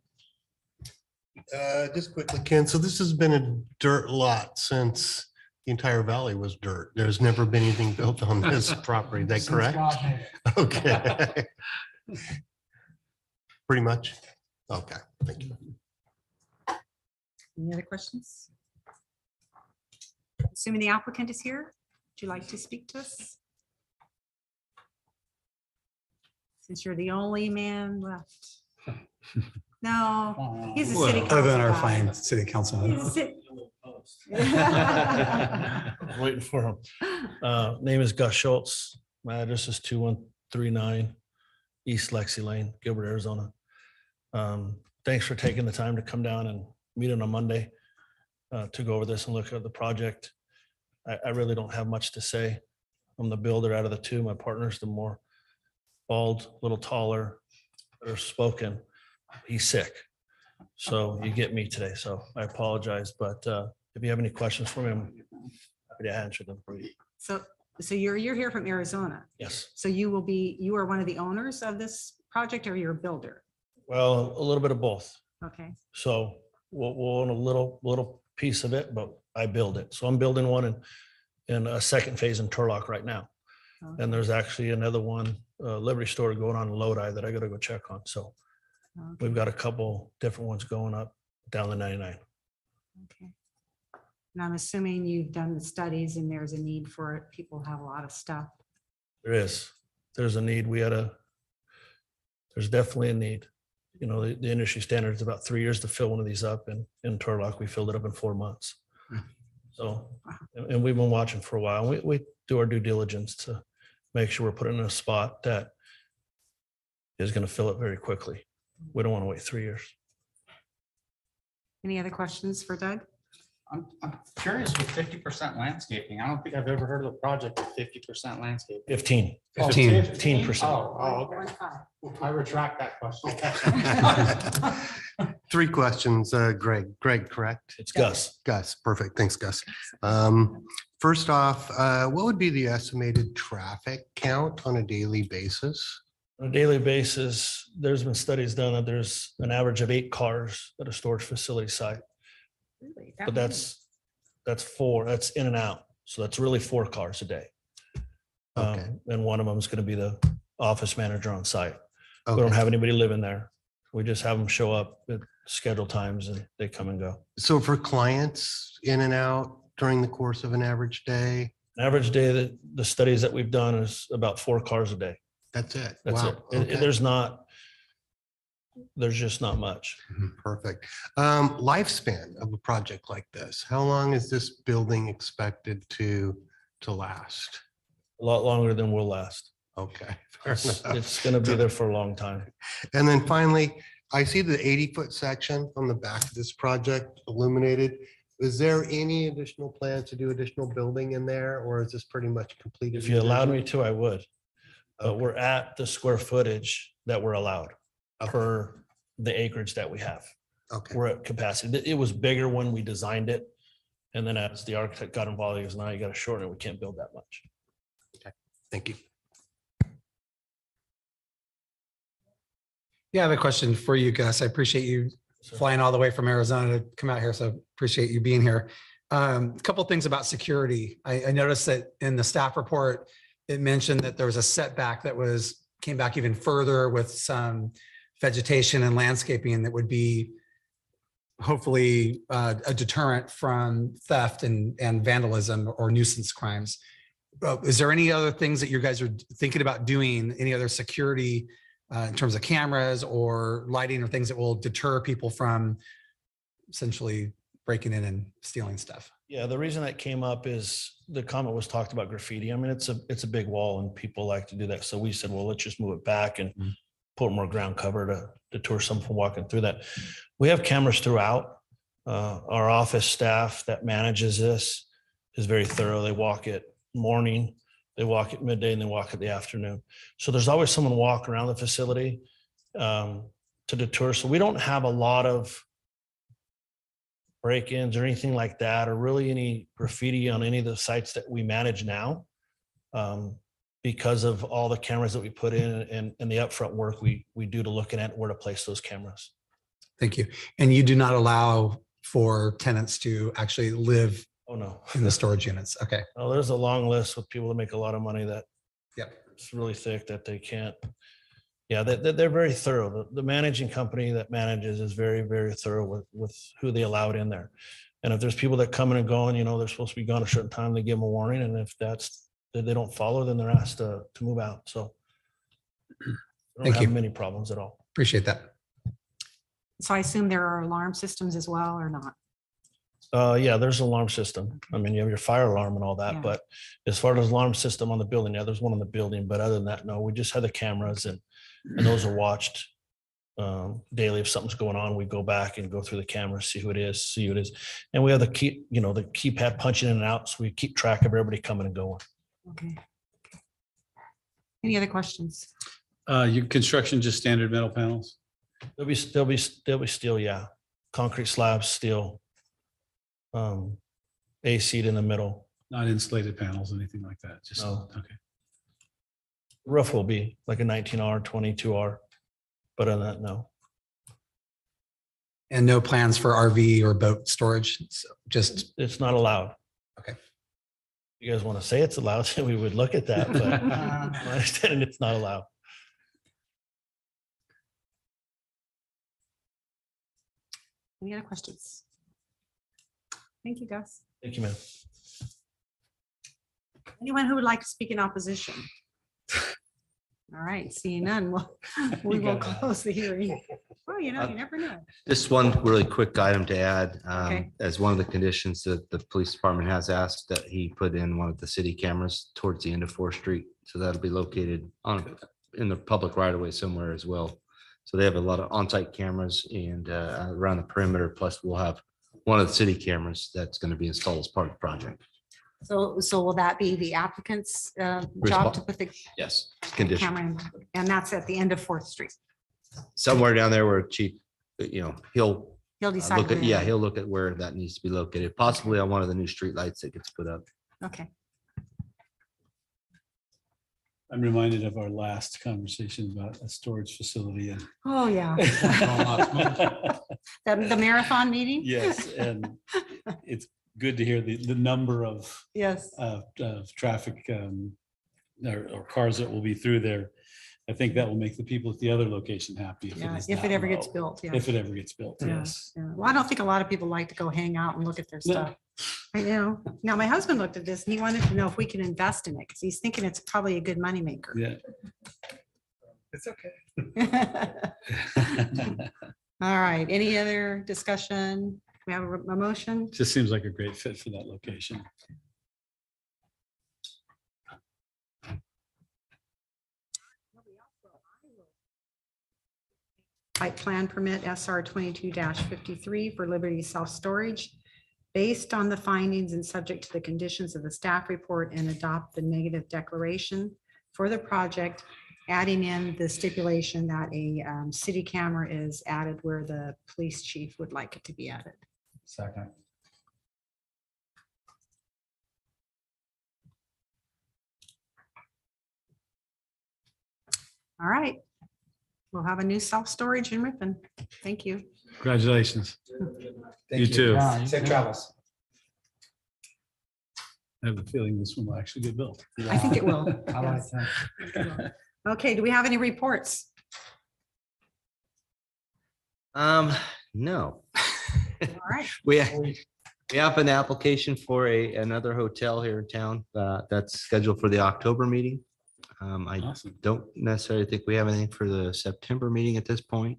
Just quickly, Ken, so this has been a dirt lot since the entire valley was dirt. There's never been anything built on this property, is that correct? Okay. Pretty much? Okay, thank you. Any other questions? Assuming the applicant is here, would you like to speak to us? Since you're the only man left. No, he's a city council Other than our guy. fine city councilman. He's a ci- Waiting for him. Name is Gus Schultz. My address is 2139 East Lexi Lane, Gilbert, Arizona. Thanks for taking the time to come down and meet on a Monday to go over this and look at the project. I really don't have much to say. I'm the builder out of the two. My partner's the more bald, a little taller, better spoken. He's sick. So you get me today. So I apologize, but if you have any questions for me, I'm happy to answer them for you. So you're here from Arizona. Yes. So you are one of the owners of this project, or you're a builder? Well, a little bit of both. Okay, So we'll own a little piece of it, but I build it. So I'm building one in a second phase in Turlock right now. okay, And there's actually another one, Liberty Store going on in Lodi that I gotta go check on. So okay, we've got a couple different ones going up down the 99. okay. And I'm assuming you've done the studies and there's a need for it. People have a lot of stuff. There's a need. There's definitely a need. You know, the industry standard is about 3 years to fill one of these up, and in Turlock, we filled it up in 4 months. So, and we've been watching for a while. We do our due diligence to make sure we're putting in a spot that is going to fill it very quickly. We don't want to wait 3 years. Any other questions for Doug? I'm curious with 50% landscaping. I don't think I've ever heard of a project with 50% landscaping. 15. 15%. Oh, okay. I retract that question. 3 questions, Greg. Greg, correct? It's Gus. Gus, perfect. Thanks, Gus. First off, what would be the estimated traffic count on a daily basis? On a daily basis, there's been studies done that there's an average of 8 cars at a storage facility site. Really? But that's in and out. So that's really 4 cars a day. Okay. And one of them is going to be the office manager on site. We Okay. don't have anybody living there. We just have them show up at scheduled times and they come and go. So for clients in and out during the course of an average day, An average day that the studies that we've done is about 4 cars a day. that's it? That's Wow. it. Okay. There's just not much. Perfect. Lifespan of a project like this, how long is this building expected to last? A lot longer than we'll last. Okay. fair It's enough. going to be there for a long time. And then finally, I see the 80-foot section on the back of this project illuminated. Is there any additional plans to do additional building in there, or is this pretty much completed? If you allowed me to, I would. But we're at the square footage that we're allowed per the acreage that we have. Okay, We're at capacity. It was bigger when we designed it. And then as the architect got involved, he goes, now you got to shorten it. We can't build that much. thank you. Yeah, I have a question for you, Gus. I appreciate you flying all the way from Arizona to come out here. So appreciate you being here. A couple things about security. I noticed that in the staff report, it mentioned that there was a setback that came back even further with some vegetation and landscaping that would be hopefully a deterrent from theft and vandalism or nuisance crimes. Is there any other things that you guys are thinking about doing? Any other security in terms of cameras or lighting or things that will deter people from essentially breaking in and stealing stuff? Yeah, the reason that came up is the comment was talked about graffiti. I mean, it's a big wall and people like to do that. So we said, well, let's just move it back and put more ground cover to deter someone from walking through that. We have cameras throughout. Our office staff that manages this is very thorough. They walk at morning, they walk at midday, and they walk at the afternoon. So there's always someone walking around the facility to deter. So we don't have a lot of break-ins or anything like that, or really any graffiti on any of the sites that we manage now, because of all the cameras that we put in and the upfront work we do to looking at where to place those cameras. Thank you. And you do not allow for tenants to actually live Oh, no. in the storage units? Okay. Oh, there's a long list with people that make a lot of money that Yep. it's really thick that they can't. Yeah, they're very thorough. The managing company that manages is very, very thorough with who they allow it in there. And if there's people that come in and go and, they're supposed to be gone a certain time, they give them a warning. And if they don't follow, then they're asked to move out. So I don't Thank have you. many problems at all. Appreciate that. So I assume there are alarm systems as well or not? Yeah, there's an alarm system. I mean, you have your fire alarm and all that, Yeah. but as far as alarm system on the building, yeah, there's one on the building, but other than that, no, we just have the cameras and those are watched daily. If something's going on, we go back and go through the cameras, see who it is. And we have the key, the keypad punching in and out. So we keep track of everybody coming and going. Okay. Any other questions? Your construction, just standard metal panels? There'll be steel, yeah. Concrete slabs, steel. AC in the middle. Not insulated panels, anything like that? Just, No. okay. Roof will be like a 19R, 22R, but other than that, no. And no plans for RV or boat storage? So just, It's not allowed. Okay. You guys want to say it's allowed, we would look at that, but my understanding it's not allowed. Any other questions? Thank you, Gus. Thank you, ma'am. Anyone who would like to speak in opposition? All right, seeing none, we will close the hearing. Well, you never know. Just one really quick item to add, Okay. as one of the conditions that the police department has asked that he put in one of the city cameras towards the end of 4th Street. So that'll be located in the public right of way somewhere as well. So they have a lot of on-site cameras and around the perimeter, plus we'll have one of the city cameras that's going to be installed as part of the project. So will that be the applicant's job to put the Yes, condition. camera in? And that's at the end of 4th Street. Somewhere down there where chief, he'll He'll decide. look at, where- yeah, he'll look at where that needs to be located, possibly on one of the new street lights that gets put up. Okay. I'm reminded of our last conversation about a storage facility and Oh, yeah. The marathon meeting? yes, and it's good to hear the number of Yes. traffic or cars that will be through there. I think that will make the people at the other location happy. Yeah, is if it that ever gets low. built, yeah. If it ever gets built, Yeah, yes. yeah. Well, I don't think a lot of people like to go hang out and look at their No. stuff. I know. Now, my husband looked at this and he wanted to know if we can invest in it because he's thinking it's probably a good moneymaker. Yeah. it's okay. All right, any other discussion? We have a motion? Just seems like a great fit for that location. Site plan permit SR 22-53 for Liberty Self-Storage based on the findings and subject to the conditions of the staff report and adopt the negative declaration for the project, adding in the stipulation that a city camera is added where the police chief would like it to be added. Second. All right. We'll have a new self-storage in Ripon. Thank you. Congratulations. Thank You too. Safe travels. I have a feeling this one will actually get built. I think it will. I like Yes. that. I think it will. Okay, do we have any reports? No. All right. We have an application for another hotel here in town that's scheduled for the October meeting. I Awesome. don't necessarily think we have anything for the September meeting at this point.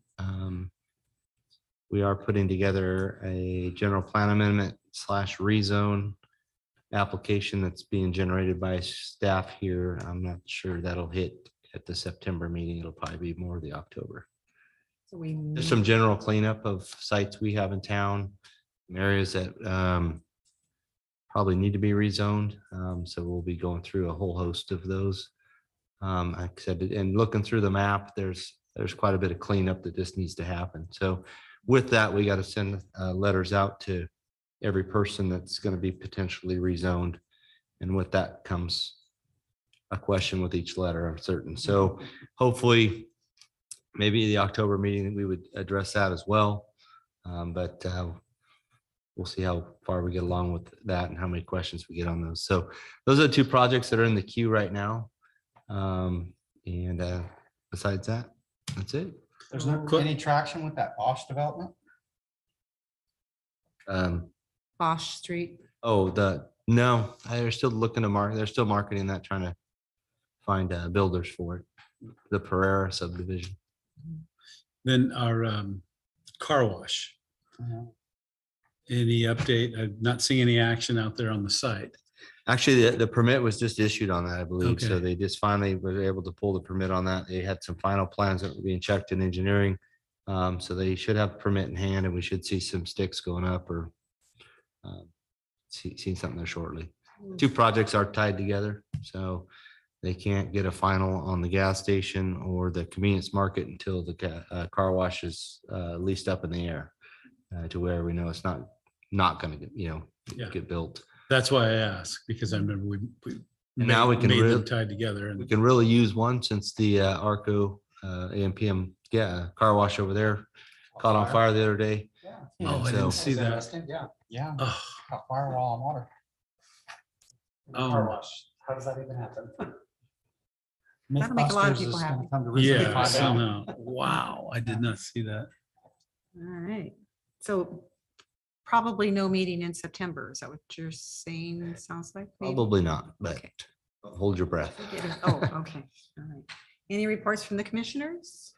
We are putting together a general plan amendment / rezone application that's being generated by staff here. I'm not sure that'll hit at the September meeting. It'll probably be more the October. So we, There's some general cleanup of sites we have in town, some areas that probably need to be rezoned. So we'll be going through a whole host of those. Like I said, and looking through the map, there's quite a bit of cleanup that just needs to happen. So with that, we got to send letters out to every person that's going to be potentially rezoned. And with that comes a question with each letter, I'm certain. So hopefully, maybe the October meeting, we would address that as well. But we'll see how far we get along with that and how many questions we get on those. So those are the two projects that are in the queue right now. And besides that, that's it. There's no Cool. any traction with that Bosch development? Bosch Street. No, they're still looking to market, they're still marketing that, trying to find builders for it. The Pereira subdivision. Then our car wash. Any update? I'm not seeing any action out there on the site. Actually, the permit was just issued on that, I believe. So Okay. they just finally were able to pull the permit on that. They had some final plans that were being checked in engineering. So they should have a permit in hand and we should see some sticks going up or see something there shortly. Two projects are tied together, so they can't get a final on the gas station or the convenience market until the car wash is at least up in the air to where we know it's not going to Yeah. get built. That's why I asked, because I remember we And now we can made them really- tied together We and can really use one since the Arco AMPM car wash over there caught on fire the other day. Oh, I So- didn't see that. Yeah, Oh, got firewall on water. oh, How does that even happen? That'll make a lot of people happy. yeah, somehow. Wow, I did not see that. All right. So probably no meeting in September. Is that what you're saying? Sounds like? maybe? Probably not, but Okay. hold your breath. Oh, okay. All right. Any reports from the commissioners?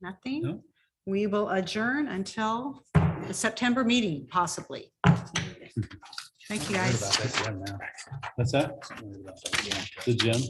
Nothing? No. We will adjourn until the September meeting, possibly. Thank you, guys. What's that? The gym?